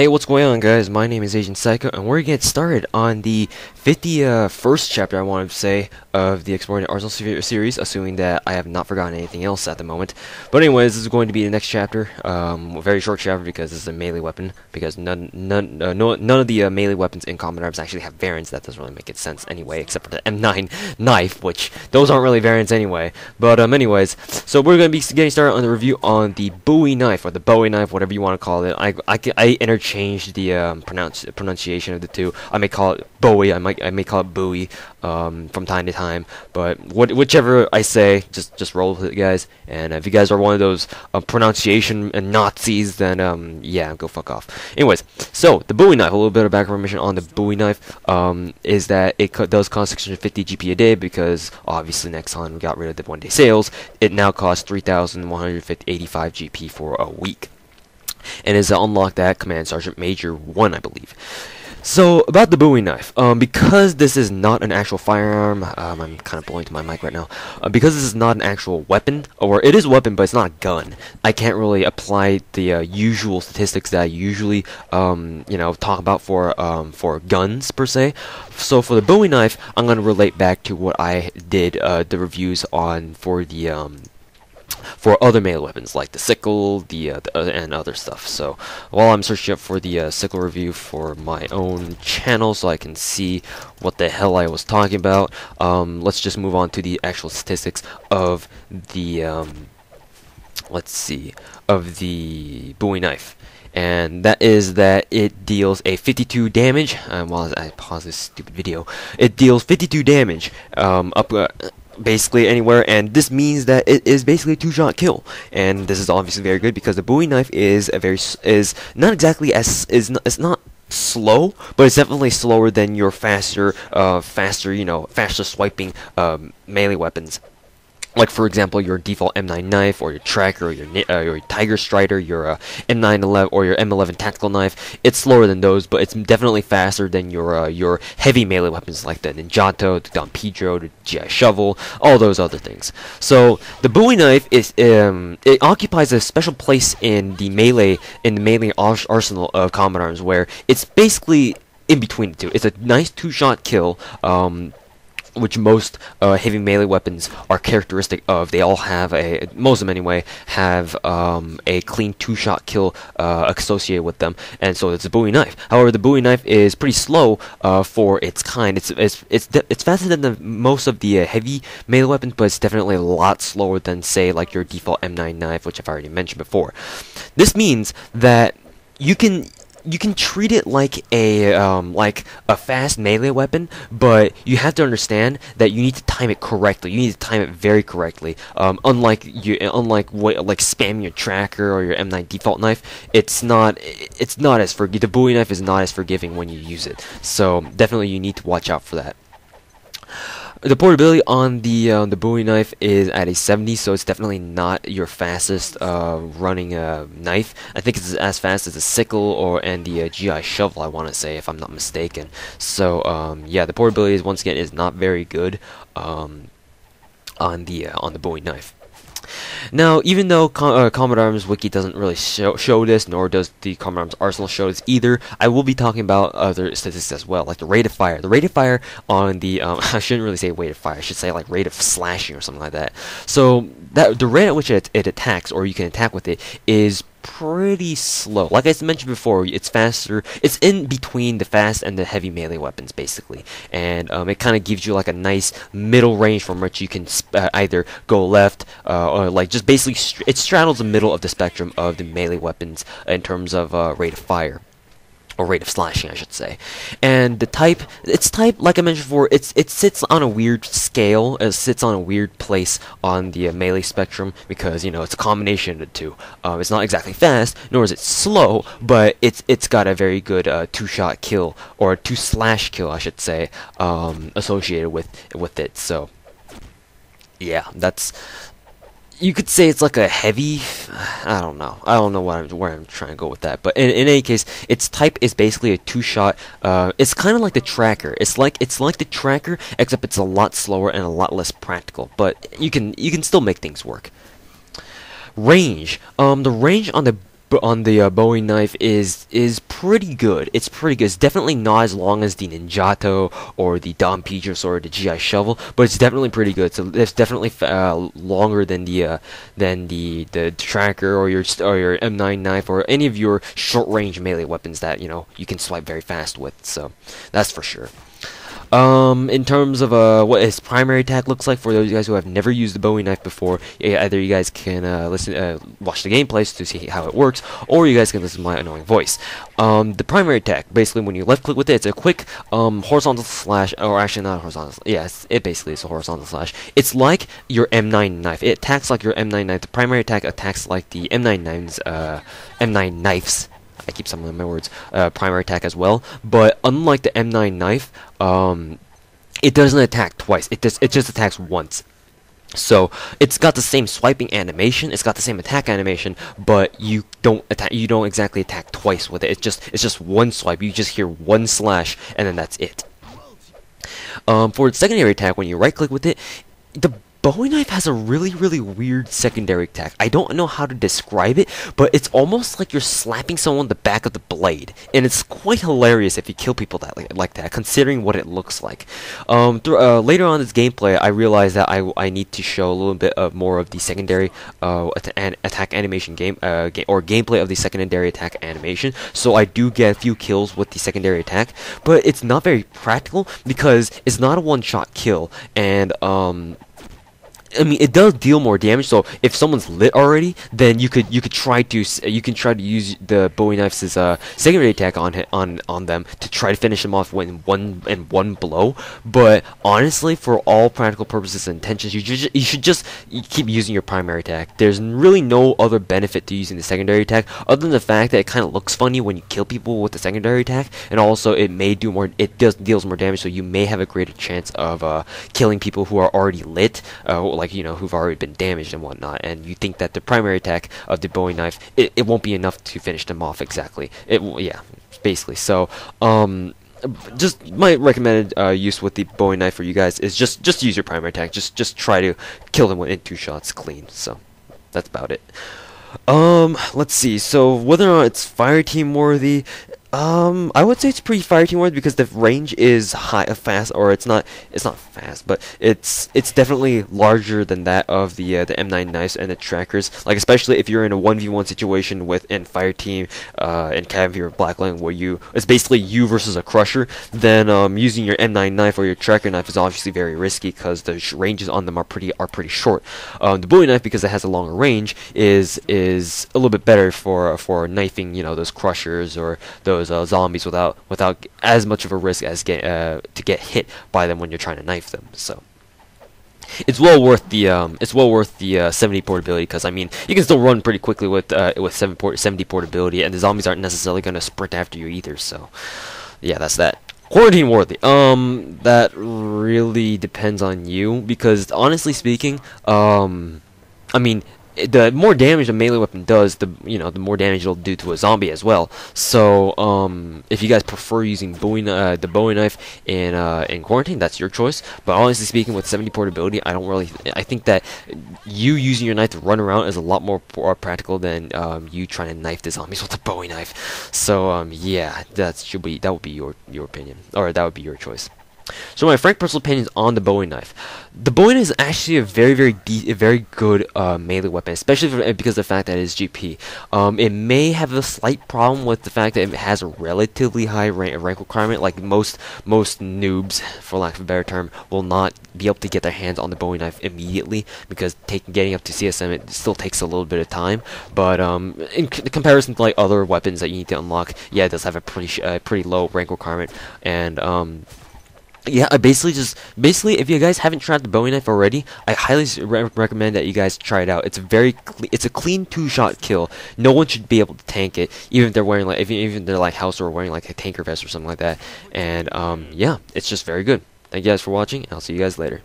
Hey, what's going on, guys? My name is Agent Psycho, and we're gonna get started on the 51st chapter, I wanted to say, of the Exploring the Arsenal series, assuming that I have not forgotten anything else at the moment. But anyways, this is going to be the next chapter, a very short chapter because this is a melee weapon, because none of the melee weapons in Common Arms actually have variants. That doesn't really make it sense anyway, except for the M9 knife, which those aren't really variants anyway. But anyways, so we're gonna be getting started on the review on the Bowie knife, or the Bowie knife, whatever you want to call it. I interchange the pronunciation of the two. I may call it Bowie, I may call it Bowie from time to time, but whichever I say, just roll with it, guys. And if you guys are one of those pronunciation and Nazis, then yeah, go fuck off. Anyways, so the Bowie knife, a little bit of background information on the Bowie knife is that it does cost 650 GP a day, because obviously Nexon got rid of the one-day sales. It now costs 3,185 GP for a week, and is unlocked at Command Sergeant Major 1, I believe. So, about the Bowie knife, because this is not an actual firearm, I'm kind of blowing to my mic right now, because this is not an actual weapon, or it is a weapon, but it's not a gun, I can't really apply the usual statistics that I usually, talk about for guns, per se. So, for the Bowie knife, I'm going to relate back to what I did the reviews on for other melee weapons, like the sickle, and other stuff. So while I'm searching up for the sickle review for my own channel, so I can see what the hell I was talking about, let's just move on to the actual statistics of the of the Bowie knife. And that is that it deals a 52 damage. While I pause this stupid video, it deals 52 damage basically anywhere, and this means that it is basically a two-shot kill. And this is obviously very good, because the Bowie knife is not exactly it's not slow, but it's definitely slower than your faster swiping melee weapons. Like, for example, your default M9 knife, or your tracker, or your Tiger Strider, your M911, or your M11 tactical knife. It's slower than those, but it's definitely faster than your heavy melee weapons, like the Ninjato, the Don Pedro, the GI Shovel, all those other things. So the Bowie knife is it occupies a special place in the melee arsenal of Common Arms, where it's basically in between the two. It's a nice two-shot kill, which most heavy melee weapons are characteristic of. They all have most of them anyway, have a clean two-shot kill associated with them, and so it's a Bowie knife. However, the Bowie knife is pretty slow for its kind. It's faster than most of the heavy melee weapons, but it's definitely a lot slower than, say, like your default M9 knife, which I've already mentioned before. This means that you can treat it like a fast melee weapon, but you have to understand that you need to time it correctly. You need to time it very correctly. Unlike spamming your tracker or your M9 default knife, it's not as the Bowie knife is not as forgiving when you use it. So definitely you need to watch out for that. The portability on the Bowie knife is at a 70, so it's definitely not your fastest running knife. I think it's as fast as the sickle and the GI Shovel, I want to say, if I'm not mistaken. So yeah, the portability once again is not very good on the Bowie knife. Now, even though Common Arms Wiki doesn't really show this, nor does the Common Arms Arsenal show this either, I will be talking about other statistics as well, like the rate of fire. The rate of fire on the, I shouldn't really say rate of fire, I should say like rate of slashing or something like that. So, the rate at which it attacks, or you can attack with it, is pretty slow. Like I mentioned before, it's faster. It's in between the fast and the heavy melee weapons, basically, and it kind of gives you like a nice middle range from which you can either go left or like just basically it straddles the middle of the spectrum of the melee weapons in terms of rate of fire. Or rate of slashing, I should say. And the type, like I mentioned before, it sits on a weird scale. It sits on a weird place on the melee spectrum, because it's a combination of the two. It's not exactly fast, nor is it slow, but it's got a very good two-shot kill, or two-slash kill, I should say, associated with it. So yeah, you could say it's like a heavy. I don't know where I'm trying to go with that. But in any case, its type is basically a two-shot. It's kind of like the tracker. It's like the tracker, except it's a lot slower and a lot less practical. But you can still make things work. Range. The range on the Bowie knife is pretty good. It's pretty good. It's definitely not as long as the Ninjato or the Dom Pedros or the GI Shovel, but it's definitely pretty good. So it's definitely longer than the tracker or your M9 knife or any of your short range melee weapons that you can swipe very fast with. So that's for sure. In terms of what his primary attack looks like for those of you guys who have never used the Bowie knife before, either you guys can watch the gameplays to see how it works, or you guys can listen to my annoying voice. The primary attack, basically when you left click with it, it's a quick horizontal slash, or actually not horizontal. Yes, it basically is a horizontal slash. It's like your M9 knife. It attacks like your M9 knife. The primary attack attacks like the M9 knives. I keep stumbling my words. Primary attack as well, but unlike the M9 knife, it doesn't attack twice. It just attacks once. So it's got the same swiping animation, it's got the same attack animation, but you don't exactly attack twice with it. It's just one swipe. You just hear one slash, and then that's it. For its secondary attack, when you right click with it, the Bowie knife has a really, really weird secondary attack. I don't know how to describe it, but it's almost like you're slapping someone on the back of the blade, and it's quite hilarious if you kill people like that, considering what it looks like. Later on in this gameplay, I realized that I need to show a little bit more of the secondary attack animation or gameplay of the secondary attack animation. So I do get a few kills with the secondary attack, but it's not very practical because it's not a one-shot kill, and I mean, it does deal more damage. So if someone's lit already, then you can try to use the Bowie knife's secondary attack on them to try to finish them off in one blow. But honestly, for all practical purposes and intentions, you should just keep using your primary attack. There's really no other benefit to using the secondary attack other than the fact that it kind of looks funny when you kill people with the secondary attack, and also it deals more damage, so you may have a greater chance of killing people who are already lit. Who've already been damaged and whatnot, and you think that the primary attack of the Bowie knife, it won't be enough to finish them off exactly. Basically. So, just my recommended use with the Bowie knife for you guys is just use your primary attack. Just try to kill them in 2 shots clean. So, that's about it. Let's see. So, whether or not it's Fireteam Worthy, I would say it's pretty Fireteam Worthy because the range is fast, or it's not fast, but it's definitely larger than that of the M9 knives and the trackers. Like, especially if you're in a 1v1 situation in Fireteam and Cabin or Blackline, where it's basically you versus a crusher, then using your M9 knife or your tracker knife is obviously very risky because the ranges on them are pretty short. The Bowie knife, because it has a longer range, is a little bit better for knifing those crushers or those zombies without as much of a risk as to get hit by them when you're trying to knife them. So it's well worth the 70 portability, because I mean you can still run pretty quickly with 70 portability, and the zombies aren't necessarily going to sprint after you either. So yeah, that's that. Quarantine Worthy. That really depends on you, because honestly speaking, I mean, the more damage a melee weapon does, the more damage it'll do to a zombie as well. So if you guys prefer using the Bowie knife in quarantine, that's your choice. But honestly speaking, with 70 portability, I think that you using your knife to run around is a lot more practical than you trying to knife the zombies with a Bowie knife. So yeah, that would be your opinion, or that would be your choice. So my frank personal opinions on the Bowie knife. The Bowie knife is actually a very good melee weapon, especially because of the fact that it is GP. It may have a slight problem with the fact that it has a relatively high rank requirement. Like most noobs, for lack of a better term, will not be able to get their hands on the Bowie knife immediately, because getting up to CSM, it still takes a little bit of time. But in comparison to like other weapons that you need to unlock, yeah, it does have a pretty low rank requirement. And yeah, basically, if you guys haven't tried the Bowie knife already, I highly recommend that you guys try it out. It's a clean 2-shot kill. No one should be able to tank it, even if they're wearing even if they're like house or wearing like a tanker vest or something like that. And yeah, it's just very good. Thank you guys for watching, and I'll see you guys later.